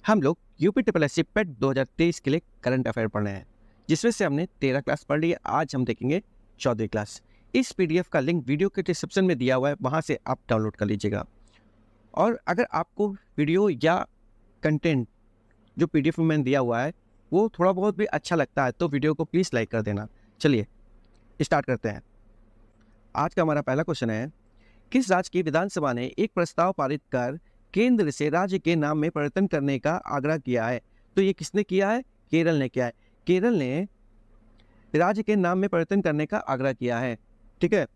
हम लोग UP triple S C पेट 2023 के लिए करंट अफेयर पढ़ रहे हैं, जिसमें से हमने 13 क्लास पढ़ ली है। आज हम देखेंगे 14वीं क्लास। इस पीडीएफ का लिंक वीडियो के डिस्क्रिप्शन में दिया हुआ है, वहाँ से आप डाउनलोड कर लीजिएगा। और अगर आपको वीडियो या कंटेंट जो पीडीएफ में मैंने दिया हुआ है वो थोड़ा बहुत भी अच्छा लगता है तो वीडियो को प्लीज़ लाइक कर देना। चलिए स्टार्ट करते हैं। आज का हमारा पहला क्वेश्चन है, किस राज्य की विधानसभा ने एक प्रस्ताव पारित कर केंद्र से राज्य के नाम में परिवर्तन करने का आग्रह किया है? तो ये किसने किया है? केरल ने किया है। केरल ने राज्य के नाम में परिवर्तन करने का आग्रह किया है। ठीक है,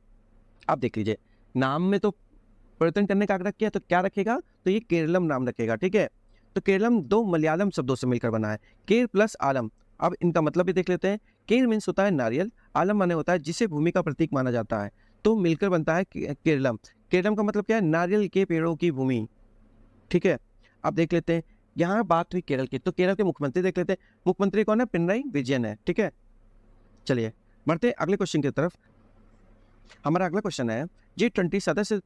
आप देख लीजिए, नाम में तो परिवर्तन करने का आग्रह किया तो क्या रखेगा? तो ये केरलम नाम रखेगा। ठीक है, तो केरलम दो मलयालम शब्दों से मिलकर बना है, केर प्लस आलम। अब इनका मतलब भी देख लेते हैं। केर मीन्स होता है नारियल, आलम माने होता है जिसे भूमि का प्रतीक माना जाता है, तो मिलकर बनता है केरलम। केरलम का मतलब क्या है? नारियल के पेड़ों की भूमि। ठीक है, अब देख लेते हैं। यहाँ बात हुई केरल की, तो केरल के मुख्यमंत्री देख लेते हैं। मुख्यमंत्री कौन है? पिनराई विजयन है। ठीक है, चलिए बढ़ते हैं अगले क्वेश्चन की तरफ। हमारा अगला क्वेश्चन है, G20 सदस्य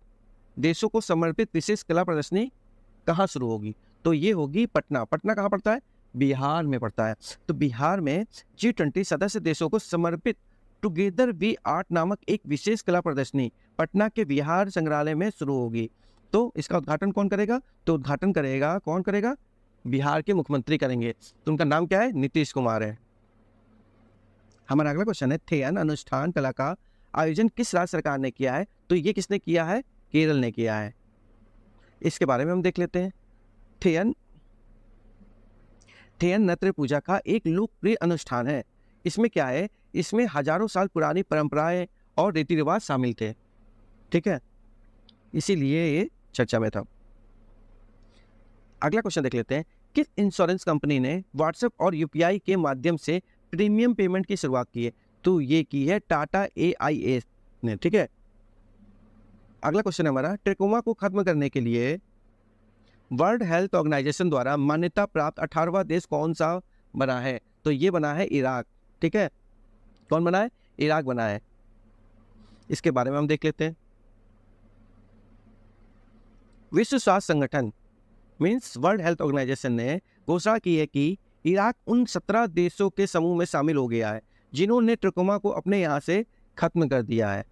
देशों को समर्पित विशेष कला प्रदर्शनी कहाँ शुरू होगी? तो ये होगी पटना। पटना कहाँ पड़ता है? बिहार में पड़ता है। तो बिहार में G20 सदस्य देशों को समर्पित टुगेदर वी आर्ट नामक एक विशेष कला प्रदर्शनी पटना के बिहार संग्रहालय में शुरू होगी। तो इसका उद्घाटन कौन करेगा? तो उद्घाटन करेगा कौन करेगा? बिहार के मुख्यमंत्री करेंगे। तो उनका नाम क्या है? नीतीश कुमार है। हमारा अगला क्वेश्चन है, थेयन अनुष्ठान कला का आयोजन किस राज्य सरकार ने किया है? तो ये किसने किया है? केरल ने किया है। इसके बारे में हम देख लेते हैं। थेयन थेयन नृत्य पूजा का एक लोकप्रिय अनुष्ठान है। इसमें क्या है? इसमें हजारों साल पुरानी परंपराएं और रीति रिवाज शामिल थे। ठीक है, इसीलिए ये चर्चा में था। अगला क्वेश्चन देख लेते हैं, किस इंश्योरेंस कंपनी ने व्हाट्सएप और यूपीआई के माध्यम से प्रीमियम पेमेंट की शुरुआत की है? तो ये की है टाटा AIA ने। ठीक है, अगला क्वेश्चन है हमारा, ट्रेकोमा को खत्म करने के लिए वर्ल्ड हेल्थ ऑर्गेनाइजेशन द्वारा मान्यता प्राप्त 18वां देश कौन सा बना है? तो ये बना है इराक। ठीक है, कौन बना है? इराक बना है। इसके बारे में हम देख लेते हैं। विश्व स्वास्थ्य संगठन मीन्स वर्ल्ड हेल्थ ऑर्गेनाइजेशन ने घोषणा की है कि इराक उन 17 देशों के समूह में शामिल हो गया है जिन्होंने ट्रेकोमा को अपने यहाँ से खत्म कर दिया है।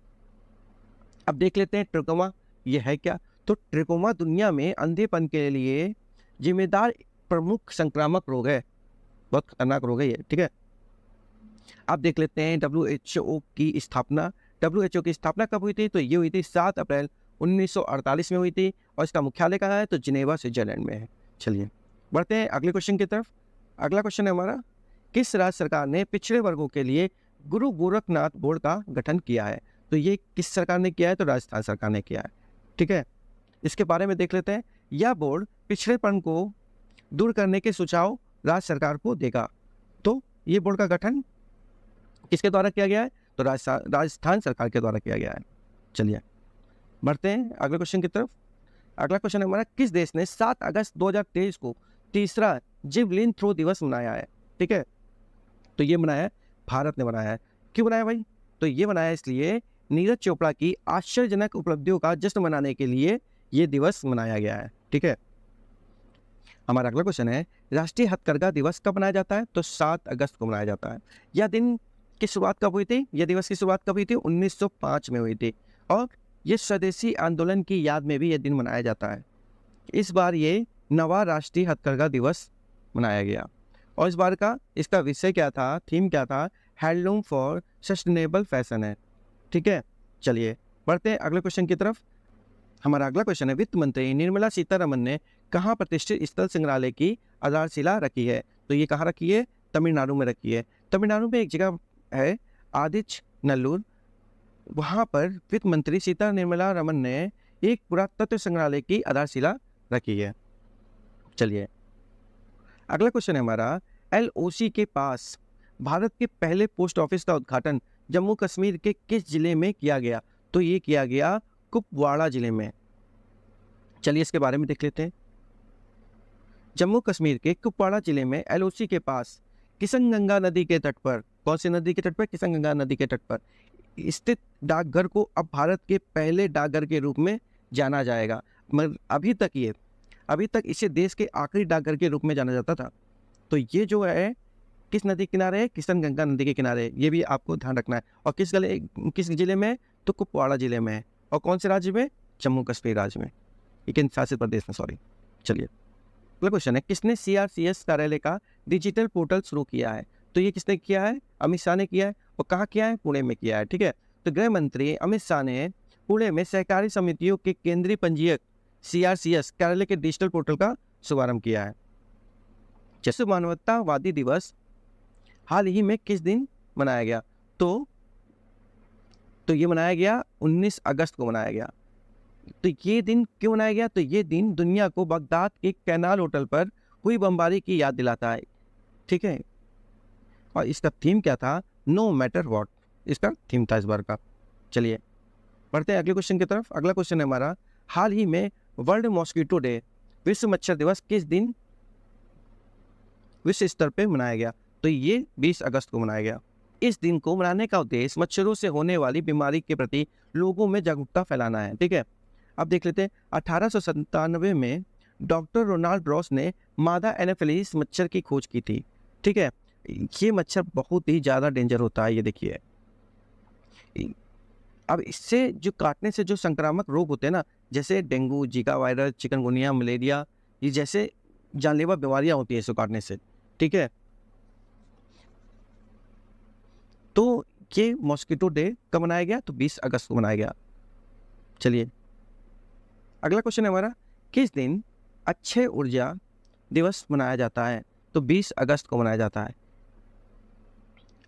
अब देख लेते हैं ट्रेकोमा ये है क्या। तो ट्रेकोमा दुनिया में अंधेपन के लिए जिम्मेदार प्रमुख संक्रामक रोग है, बहुत खतरनाक रोग है ये। ठीक है, आप देख लेते हैं WHO की स्थापना। WHO की स्थापना कब हुई थी? तो ये हुई थी 7 अप्रैल 1948 में हुई थी, और इसका मुख्यालय कहाँ है? तो जिनेवा स्विट्जरलैंड में है। चलिए बढ़ते हैं अगले क्वेश्चन की तरफ। अगला क्वेश्चन है हमारा, किस राज्य सरकार ने पिछड़े वर्गों के लिए गुरु गोरखनाथ बोर्ड का गठन किया है? तो ये किस सरकार ने किया है? तो राजस्थान सरकार ने किया है। ठीक है, इसके बारे में देख लेते हैं। यह बोर्ड पिछड़ेपन को दूर करने के सुझाव राज्य सरकार को देगा। तो ये बोर्ड का गठन किसके द्वारा किया गया है? तो राजस्थान सरकार के द्वारा किया गया है। चलिए बढ़ते हैं अगले क्वेश्चन की तरफ। अगला क्वेश्चन है हमारा, किस देश ने 7 अगस्त 2023 को तीसरा जिवलिन थ्रो दिवस मनाया है? ठीक है, तो ये मनाया है भारत ने मनाया है। क्यों बनाया भाई? तो ये बनाया इसलिए नीरज चोपड़ा की आश्चर्यजनक उपलब्धियों का जश्न मनाने के लिए ये दिवस मनाया गया है। ठीक है, हमारा अगला क्वेश्चन है, राष्ट्रीय हथकरघा दिवस कब मनाया जाता है? तो 7 अगस्त को मनाया जाता है। यह दिन की शुरुआत कब हुई थी? यह दिवस की शुरुआत कब हुई थी? 1905 में हुई थी, और ये स्वदेशी आंदोलन की याद में भी यह दिन मनाया जाता है। इस बार ये नवा राष्ट्रीय हथकरघा दिवस मनाया गया, और इस बार का इसका विषय क्या था? थीम क्या था? हैंडलूम फॉर सस्टेनेबल फैशन है। ठीक है, चलिए बढ़ते हैं अगले क्वेश्चन की तरफ। हमारा अगला क्वेश्चन है, वित्त मंत्री निर्मला सीतारमन ने कहाँ प्रतिष्ठित स्थल संग्रहालय की आधारशिला रखी है? तो ये कहाँ रखी है? तमिलनाडु में रखी है। तमिलनाडु में एक जगह है आदिच नल्लूर, वहाँ पर वित्त मंत्री सीता निर्मला रमन ने एक पुरातत्व संग्रहालय की आधारशिला रखी है। चलिए अगला क्वेश्चन है हमारा, LOC के पास भारत के पहले पोस्ट ऑफिस का उद्घाटन जम्मू कश्मीर के किस जिले में किया गया? तो ये किया गया कुपवाड़ा जिले में। चलिए इसके बारे में देख लेते हैं। जम्मू कश्मीर के कुपवाड़ा जिले में LOC के पास किशनगंगा नदी के तट पर, कौन सी नदी के तट पर? किशनगंगा नदी के तट पर स्थित डाकघर को अब भारत के पहले डाकघर के रूप में जाना जाएगा। मगर अभी तक ये अभी तक इसे देश के आखिरी डाकघर के रूप में जाना जाता था। तो ये जो है किस नदी के किनारे है? किशन-गंगा नदी के किनारे, ये भी आपको ध्यान रखना है। और किस जिले में है? तो कुपवाड़ा जिले में है। और कौन से राज्य में? जम्मू कश्मीर राज्य में, ये केंद्र शासित प्रदेश में, सॉरी। चलिए, अगला क्वेश्चन है, किसने सीआरसीएस कार्यालय का डिजिटल पोर्टल शुरू किया है? तो ये किसने किया है? अमित शाह ने किया है। और कहाँ किया है? पुणे में किया है, ठीक है। तो गृह मंत्री अमित शाह ने पुणे में सहकारी समितियों के केंद्रीय पंजीयक सीआरसीएस कार्यालय के डिजिटल पोर्टल का शुभारंभ किया है। विश्व मानवतावादी दिवस हाल ही में किस दिन मनाया गया? तो ये मनाया गया 19 अगस्त को मनाया गया। तो ये दिन क्यों मनाया गया? तो ये दिन दुनिया को बगदाद के कैनाल होटल पर हुई बमबारी की याद दिलाता है, ठीक है। और इसका थीम क्या था? नो मैटर व्हाट, इसका थीम था इस बार का। चलिए बढ़ते हैं अगले क्वेश्चन की तरफ। अगला क्वेश्चन है हमारा, हाल ही में वर्ल्ड मॉस्किटो डे, विश्व मच्छर दिवस किस दिन विश्व स्तर पे मनाया गया? तो ये 20 अगस्त को मनाया गया। इस दिन को मनाने का उद्देश्य मच्छरों से होने वाली बीमारी के प्रति लोगों में जागरूकता फैलाना है, ठीक है। अब देख लेते हैं, 1897 में डॉक्टर रोनाल्ड रॉस ने मादा एनाफिलिस मच्छर की खोज की थी, ठीक है। ये मच्छर बहुत ही ज़्यादा डेंजर होता है, ये देखिए। अब इससे जो काटने से जो संक्रामक रोग होते हैं ना, जैसे dengue, Zika virus, chikungunya, malaria, ये जैसे जानलेवा बीमारियां होती है इसको काटने से, ठीक है। तो ये मॉस्किटो डे कब मनाया गया? तो 20 अगस्त को मनाया गया। चलिए अगला क्वेश्चन है हमारा, किस दिन अक्षय ऊर्जा दिवस मनाया जाता है? तो 20 अगस्त को मनाया जाता है।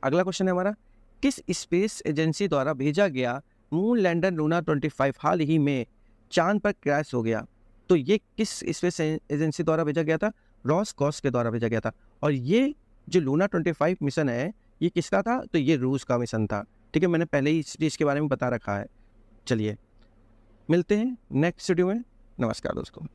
अगला क्वेश्चन है हमारा, किस स्पेस एजेंसी द्वारा भेजा गया मून लैंडर लूना 25 हाल ही में चांद पर क्रैश हो गया? तो ये किस स्पेस एजेंसी द्वारा भेजा गया था? रॉसकॉस के द्वारा भेजा गया था। और ये जो लूना 25 मिशन है, ये किसका था? तो ये रूस का मिशन था, ठीक है। मैंने पहले ही इस चीज़ के बारे में बता रखा है। चलिए मिलते हैं नेक्स्ट वीडियो में। नमस्कार दोस्तों।